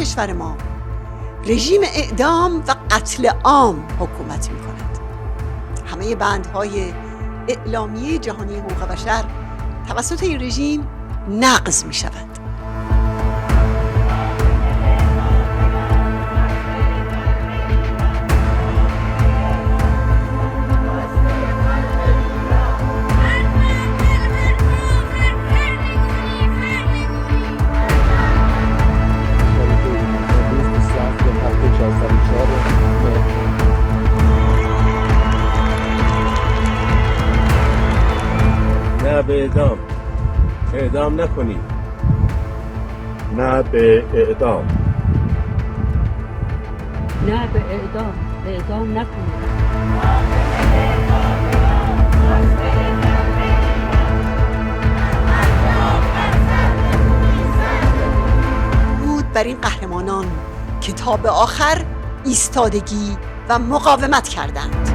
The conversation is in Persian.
کشور ما رژیم اعدام و قتل عام حکومت می کند. همه بندهای اعلامیه جهانی حقوق بشر توسط این رژیم نقض می شود. نه به اعدام، اعدام نکنید. نه به اعدام، نه به اعدام، اعدام نکنید. بود بر این قهرمانان که تا به آخر ایستادگی و مقاومت کردند.